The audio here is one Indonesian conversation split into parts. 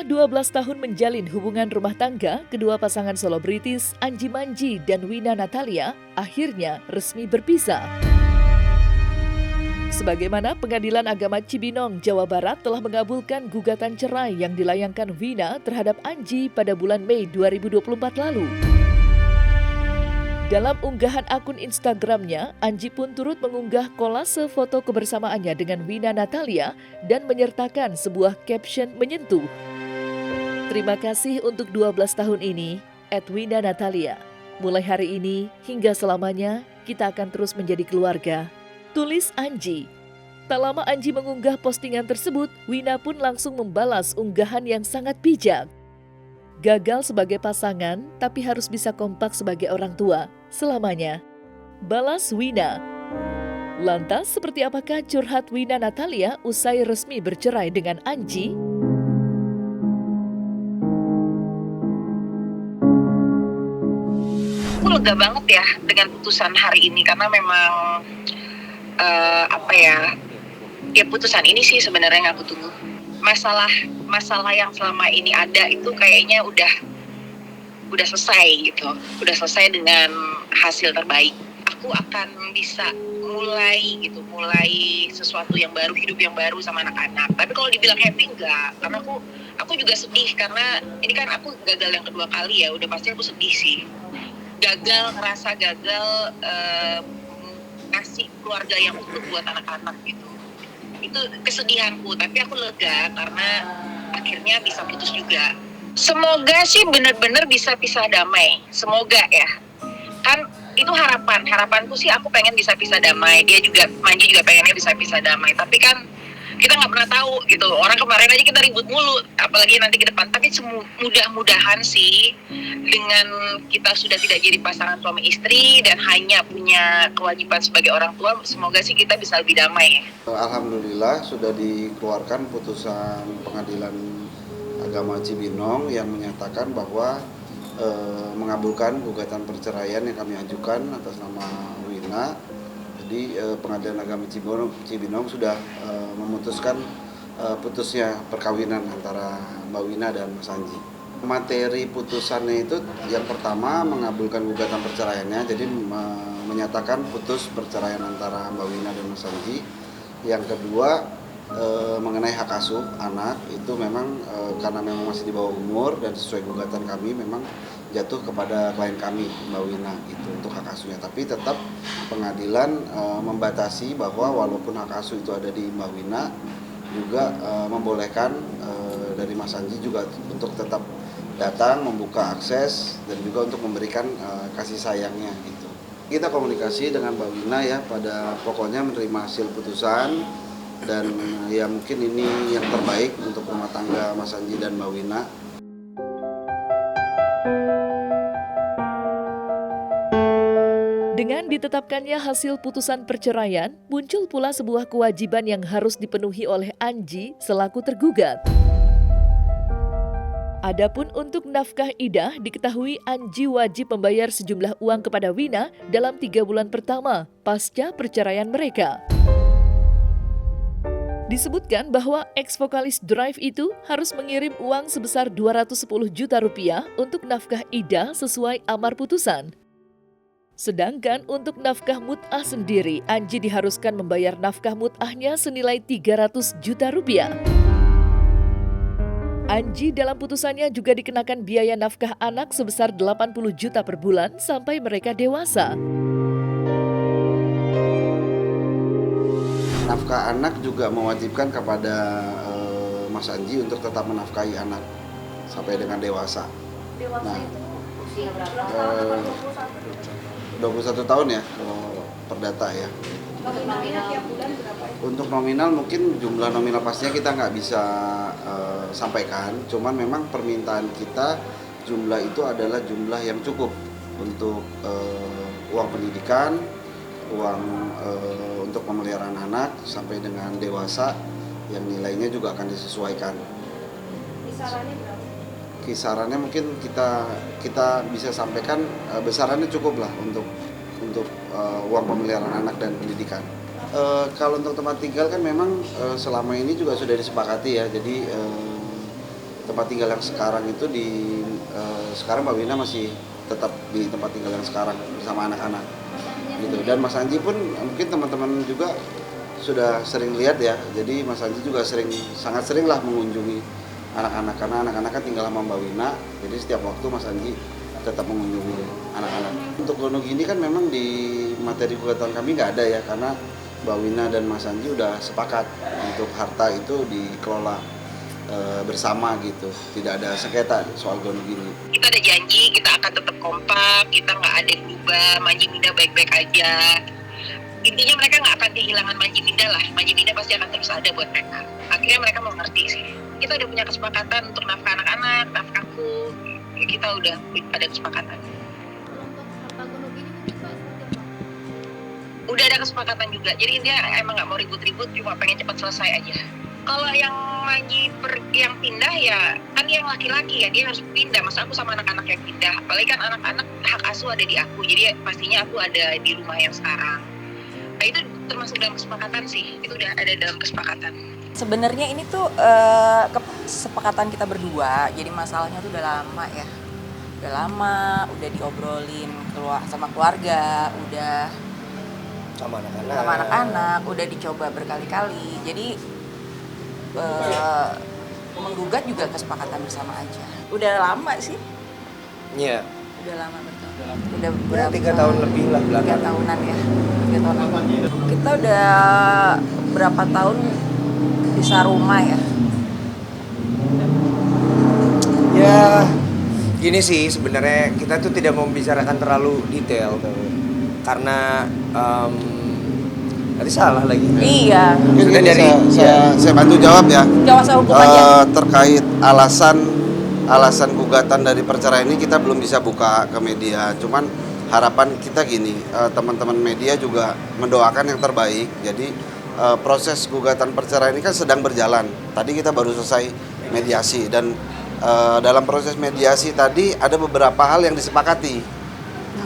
Setelah 12 tahun menjalin hubungan rumah tangga, kedua pasangan selebritis Anji Manji dan Wina Natalia akhirnya resmi berpisah. Sebagaimana Pengadilan Agama Cibinong, Jawa Barat telah mengabulkan gugatan cerai yang dilayangkan Wina terhadap Anji pada bulan Mei 2024 lalu. Dalam unggahan akun Instagramnya, Anji pun turut mengunggah kolase foto kebersamaannya dengan Wina Natalia dan menyertakan sebuah caption menyentuh. Terima kasih untuk 12 tahun ini, @Wina Natalia. Mulai hari ini hingga selamanya, kita akan terus menjadi keluarga. Tulis Anji. Tak lama Anji mengunggah postingan tersebut, Wina pun langsung membalas unggahan yang sangat bijak. Gagal sebagai pasangan, tapi harus bisa kompak sebagai orang tua selamanya. Balas Wina. Lantas, seperti apakah curhat Wina Natalia usai resmi bercerai dengan Anji? Aku lega banget ya dengan putusan hari ini karena memang ya putusan ini sih sebenarnya yang aku tunggu. Masalah yang selama ini ada itu kayaknya udah selesai gitu, udah selesai dengan hasil terbaik. Aku akan bisa mulai sesuatu yang baru, hidup yang baru sama anak-anak. Tapi kalau dibilang happy enggak, karena aku juga sedih karena ini kan aku gagal yang kedua kali ya, udah pasti aku sedih sih. Ngerasa gagal kasih keluarga yang utuh buat anak-anak gitu. Itu kesedihanku, tapi aku lega karena akhirnya bisa putus juga. Semoga sih benar-benar bisa pisah damai. Semoga ya. Kan itu harapanku sih, aku pengen bisa pisah damai. Manji juga pengennya bisa pisah damai. Tapi kan kita nggak pernah tahu gitu. Orang kemarin aja kita ribut mulu, apalagi nanti ke depan. Tapi mudah-mudahan sih dengan kita sudah tidak jadi pasangan suami istri dan hanya punya kewajiban sebagai orang tua, semoga sih kita bisa lebih damai ya. Alhamdulillah sudah dikeluarkan putusan Pengadilan Agama Cibinong yang menyatakan bahwa mengabulkan gugatan perceraian yang kami ajukan atas nama Wina. Jadi Pengadilan Agama Cibinong sudah memutuskan putusnya perkawinan antara Mbak Wina dan Mas Anji. Materi putusannya itu yang pertama mengabulkan gugatan perceraiannya, jadi menyatakan putus perceraian antara Mbak Wina dan Mas Anji. Yang kedua mengenai hak asuh anak itu memang karena memang masih di bawah umur dan sesuai gugatan kami memang jatuh kepada klien kami Mbak Wina itu untuk hak asuhnya. Tapi tetap pengadilan membatasi bahwa walaupun hak asuh itu ada di Mbak Wina juga membolehkan dari Mas Anji juga untuk tetap datang, membuka akses dan juga untuk memberikan kasih sayangnya gitu. Kita komunikasi dengan Mbak Wina ya, pada pokoknya menerima hasil putusan dan ya mungkin ini yang terbaik untuk rumah tangga Mas Anji dan Mbak Wina. Dengan ditetapkannya hasil putusan perceraian, muncul pula sebuah kewajiban yang harus dipenuhi oleh Anji selaku tergugat. Adapun untuk nafkah idah, diketahui Anji wajib membayar sejumlah uang kepada Wina dalam 3 bulan pertama pasca perceraian mereka. Disebutkan bahwa ex-vokalis Drive itu harus mengirim uang sebesar 210 juta rupiah untuk nafkah idah sesuai amar putusan. Sedangkan untuk nafkah mut'ah sendiri, Anji diharuskan membayar nafkah mut'ahnya senilai 300 juta rupiah. Anji dalam putusannya juga dikenakan biaya nafkah anak sebesar 80 juta per bulan sampai mereka dewasa. Nafkah anak juga mewajibkan kepada Mas Anji untuk tetap menafkahi anak sampai dengan dewasa. Dewasa itu usia berapa? 21 tahun ya kalau perdata ya. Nominal tiap bulan berapa? Untuk nominal mungkin jumlah nominal pastinya kita nggak bisa sampaikan. Cuman memang permintaan kita jumlah itu adalah jumlah yang cukup untuk uang pendidikan, uang untuk pemeliharaan anak sampai dengan dewasa yang nilainya juga akan disesuaikan. Kisarannya berapa? Kisarannya mungkin kita bisa sampaikan besarannya cukup lah untuk uang pemeliharaan anak dan pendidikan. Kalau untuk tempat tinggal kan memang selama ini juga sudah disepakati ya, jadi tempat tinggal yang sekarang itu sekarang Mbak Wina masih tetap di tempat tinggal yang sekarang bersama anak-anak gitu. Dan Mas Anji pun mungkin teman-teman juga sudah sering lihat ya, jadi Mas Anji juga sangat sering lah mengunjungi anak-anak, karena anak-anak kan tinggal sama Mbak Wina, jadi setiap waktu Mas Anji tetap mengunjungi anak-anak. Untuk Wonogiri kan memang di materi gugatan kami nggak ada ya, karena Mbak Wina dan Mas Anji udah sepakat untuk harta itu dikelola bersama gitu, tidak ada sengketa soal Wonogiri. Kita ada janji, kita akan tetap kompak, kita nggak ada yang berubah, Manji Minda baik-baik aja. Intinya mereka nggak akan kehilangan Manji Minda lah, Manji Minda pasti akan terus ada buat mereka. Akhirnya mereka mengerti sih. Kita udah punya kesepakatan untuk nafkah anak-anak, nafkahku, ya kita udah ada kesepakatan. Untuk harta gunung ini mungkin Pak seperti apa? Udah ada kesepakatan juga, jadi dia emang nggak mau ribut-ribut, cuma pengen cepat selesai aja. Kalau yang yang pindah ya kan yang laki-laki ya, dia harus pindah. Masa aku sama anak-anak yang pindah, apalagi kan anak-anak hak asuh ada di aku, jadi pastinya aku ada di rumah yang sekarang. Nah itu termasuk dalam kesepakatan sih, itu udah ada dalam kesepakatan. Sebenarnya ini tuh kesepakatan kita berdua, jadi masalahnya tuh udah lama ya. Udah lama, udah diobrolin sama keluarga, udah sama anak-anak, udah dicoba berkali-kali. Jadi menggugat juga kesepakatan bersama aja. Udah lama sih. Iya. Udah lama betul. Udah Ya, 3 tahun lebih lah 3 belakangan. tahunan ya. 3 tahunan. Kita udah berapa tahun bisa rumah ya. Ya, gini sih sebenarnya kita tuh tidak mau membicarakan terlalu detail karena nanti salah lagi. Iya. Mungkin Sudah ini dari saya bantu jawab ya. Jawasa hukum aja. Terkait alasan gugatan dari perceraian ini kita belum bisa buka ke media. Cuman harapan kita gini, teman-teman media juga mendoakan yang terbaik. Jadi proses gugatan perceraian ini kan sedang berjalan. Tadi kita baru selesai mediasi dan dalam proses mediasi tadi ada beberapa hal yang disepakati.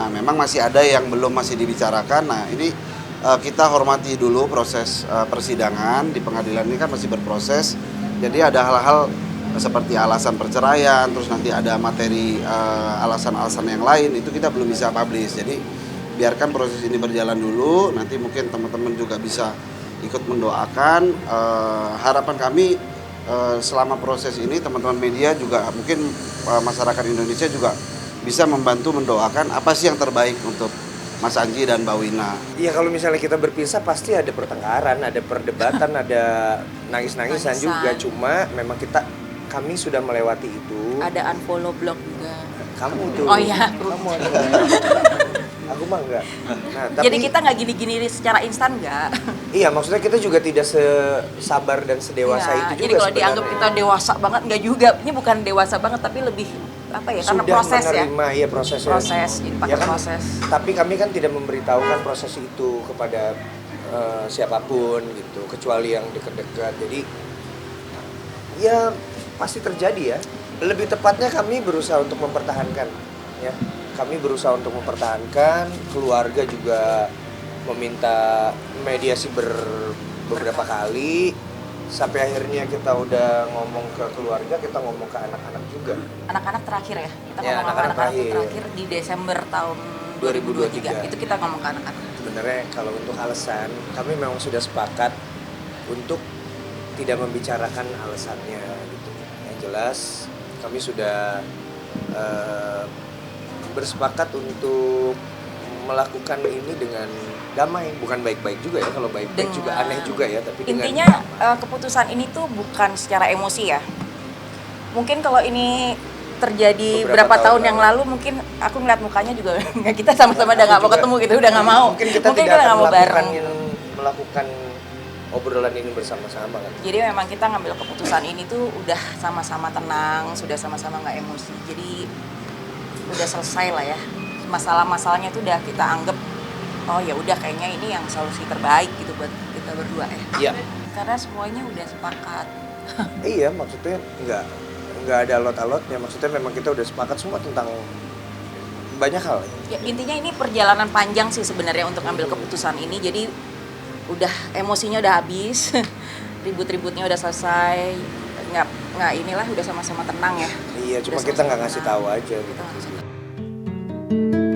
Nah, memang masih ada yang masih dibicarakan. Nah, ini kita hormati dulu proses persidangan di pengadilan ini kan masih berproses. Jadi ada hal-hal seperti alasan perceraian, terus nanti ada materi alasan-alasan yang lain itu kita belum bisa publish. Jadi biarkan proses ini berjalan dulu. Nanti mungkin teman-teman juga bisa ikut mendoakan. Harapan kami selama proses ini teman-teman media juga mungkin masyarakat Indonesia juga bisa membantu mendoakan apa sih yang terbaik untuk Mas Anji dan Mbak Wina. Iya, kalau misalnya kita berpisah pasti ada pertengkaran, ada perdebatan, ada nangis-nangisan juga. Cuma memang kami sudah melewati itu. Ada unfollow blog juga. Kamu tuh. Oh iya. Kamu ada. Aku mah enggak. Nah, tapi Jadi kita nggak gini-gini secara instan nggak? iya, maksudnya kita juga tidak sesabar dan sedewasa Iya, itu juga. jadi kalau dianggap kita dewasa banget nggak juga. Ini bukan dewasa banget tapi lebih apa ya? Karena sudah proses ya. menerima, iya prosesnya. Proses, jadi pakai kan, proses. Tapi kami kan tidak memberitahukan proses itu kepada siapapun gitu, kecuali yang dekat-dekat. Jadi ya pasti terjadi ya. Lebih tepatnya kami berusaha untuk mempertahankan ya. Kami berusaha untuk mempertahankan, keluarga juga meminta mediasi beberapa kali. Sampai akhirnya kita udah ngomong ke keluarga, kita ngomong ke anak-anak juga. Anak-anak terakhir ya. Kita Ya, ngomong sama anak-anak anak-anak terakhir. terakhir di Desember tahun 2023. Itu kita ngomong ke anak-anak. Sebenarnya kalau untuk alasan, kami memang sudah sepakat untuk tidak membicarakan alasannya gitu. Yang jelas kami sudah bersepakat untuk melakukan ini dengan damai, bukan baik-baik juga ya. Kalau baik-baik juga aneh juga ya, tapi Intinya keputusan ini tuh bukan secara emosi ya. Mungkin kalau ini terjadi Beberapa berapa tahun tahun yang lalu mungkin aku ngeliat mukanya juga kita sama-sama udah nggak mau ketemu gitu, udah nggak mau. Mungkin kita tidak nggak akan mau bareng. melakukan obrolan ini bersama-sama kan. Jadi memang kita ngambil keputusan ini tuh udah sama-sama tenang, sudah sama-sama nggak emosi. Jadi udah selesai lah ya. Masalah-masalahnya tuh udah kita anggap oh ya udah kayaknya ini yang solusi terbaik gitu buat kita berdua ya. Iya. Karena semuanya udah sepakat. Iya, maksudnya nggak ada alot-alotnya. Maksudnya memang kita udah sepakat semua tentang banyak hal. Ya intinya ini perjalanan panjang sih sebenarnya untuk ambil keputusan ini. Jadi udah emosinya udah habis, ribut-ributnya udah selesai, nggak inilah udah sama-sama tenang ya. Iya, cuma Udah kita nggak sama-sama ngasih tenang. tahu aja gitu. Kita nggak ngasih tahu.